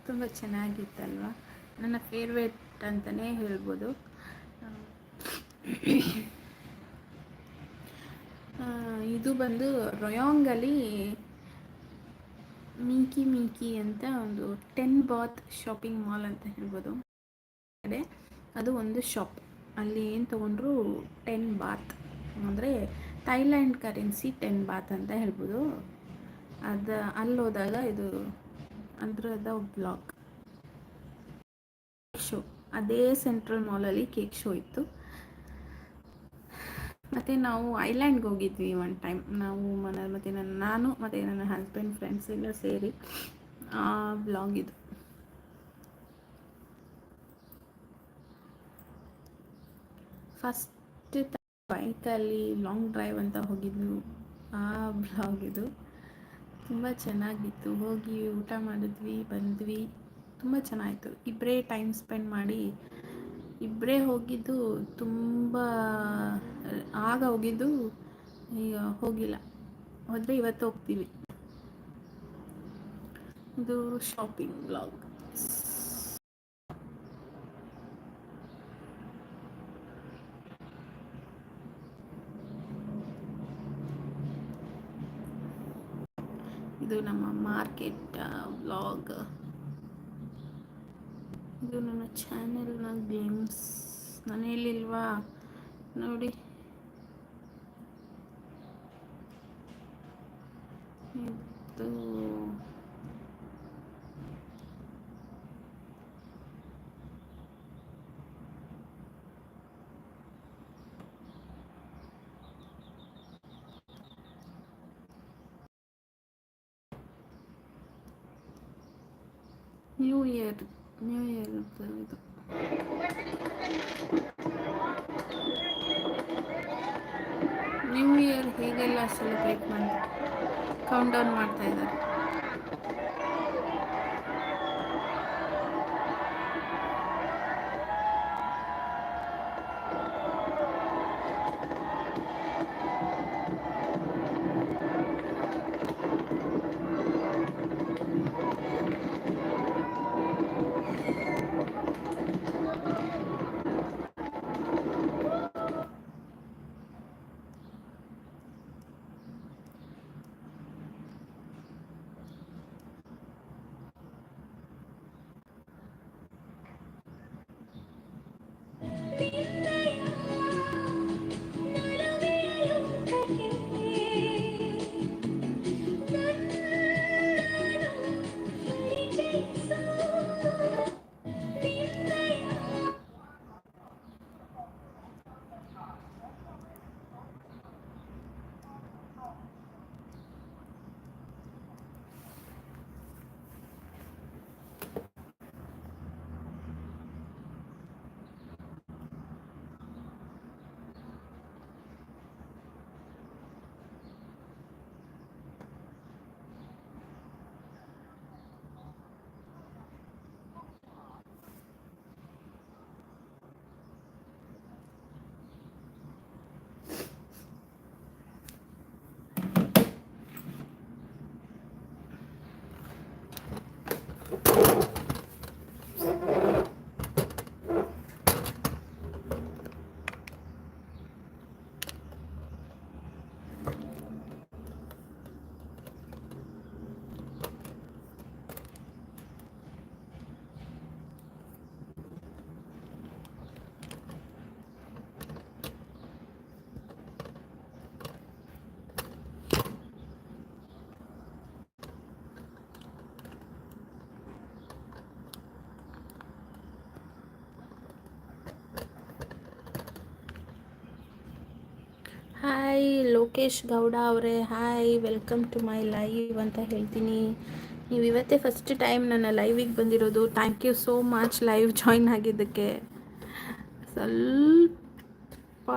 ತುಂಬ ಚೆನ್ನಾಗಿತ್ತಲ್ವ, ನನ್ನ ಫೇವ್ರೇಟ್ ಅಂತಲೇ ಹೇಳ್ಬೋದು. ಇದು ಬಂದು ರೊಯಾಂಗಲ್ಲಿ ಮಿಂಕಿ ಅಂತ ಒಂದು 10 ಬಾತ್ ಶಾಪಿಂಗ್ ಮಾಲ್ ಅಂತ ಹೇಳ್ಬೋದು. ಅದು ಒಂದು ಶಾಪ್, ಅಲ್ಲಿ ಏನು ತೊಗೊಂಡ್ರು 10 ಬಾತ್ ಅಂದರೆ ಥೈಲ್ಯಾಂಡ್ ಕರೆನ್ಸಿ 10 ಬಾತ್ ಅಂತ ಹೇಳ್ಬೋದು. ಅಲ್ಲಿ ಹೋದಾಗ ಇದು ಅದರದ ಬ್ಲಾಗ್ ಶೋ, ಅದೇ ಸೆಂಟ್ರಲ್ ಮಾಲಲ್ಲಿ ಕೇಕ್ ಶೋ ಇತ್ತು. ಮತ್ತು ನಾವು ಐಲ್ಯಾಂಡ್ಗೆ ಹೋಗಿದ್ವಿ ಒನ್ ಟೈಮ್, ಮತ್ತು ನಾನು ಮತ್ತು ನನ್ನ ಹಸ್ಬೆಂಡ್ ಫ್ರೆಂಡ್ಸ್ ಎಲ್ಲ ಸೇರಿ. ಆ ಬ್ಲಾಗ್ ಇದು. ಫಸ್ಟ್ ಬೈಕಲ್ಲಿ ಲಾಂಗ್ ಡ್ರೈವ್ ಅಂತ ಹೋಗಿದ್ವಿ, ಆ ಬ್ಲಾಗ್ ಇದು. ತುಂಬ ಚೆನ್ನಾಗಿತ್ತು, ಹೋಗಿ ಊಟ ಮಾಡಿದ್ವಿ, ಬಂದ್ವಿ, ತುಂಬ ಚೆನ್ನಾಗಿತ್ತು. ಇಬ್ಬರೇ ಟೈಮ್ ಸ್ಪೆಂಡ್ ಮಾಡಿ ಇಬ್ಬರೇ ಹೋಗಿದ್ದು, ತುಂಬ ಆಗ ಹೋಗಿದ್ದು, ಈಗ ಹೋಗಿಲ್ಲ, ಹೋದರೆ ಇವತ್ತು ಹೋಗ್ತೀವಿ. ಇದು ಶಾಪಿಂಗ್ ಬ್ಲಾಗ್. ಇದು ನಮ್ಮ ಮಾರ್ಕೆಟ್ ವ್ಲಾಗ್. ಇದು ನನ್ನ ಚಾನೆಲ್ನ ಗೇಮ್ಸ್. ಮನೆಯಲ್ಲಿಲ್ವಾ ನೋಡಿ, ಇದು ನ್ಯೂ ಇಯರ್ ಇದು. ನ್ಯೂ ಇಯರ್ ಹೇಗೆಲ್ಲ ಸೆಲೆಬ್ರೇಟ್ ಮಾಡಿ ಕೌಂಟ್ ಡೌನ್ ಮಾಡ್ತಾ ಇದ್ದಾರೆ. ಹಾಯ್ ಲೋಕೇಶ್ ಗೌಡ ಅವರೇ, hi, welcome to my live ಅಂತ ಹೇಳ್ತೀನಿ. ನೀವು ಇವತ್ತೇ ಫಸ್ಟ್ ಟೈಮ್ ನನ್ನ ಲೈವಿಗೆ ಬಂದಿರೋದು. Thank you so much live join ಆಗಿದ್ದಕ್ಕೆ. ಸ್ವಲ್ಪ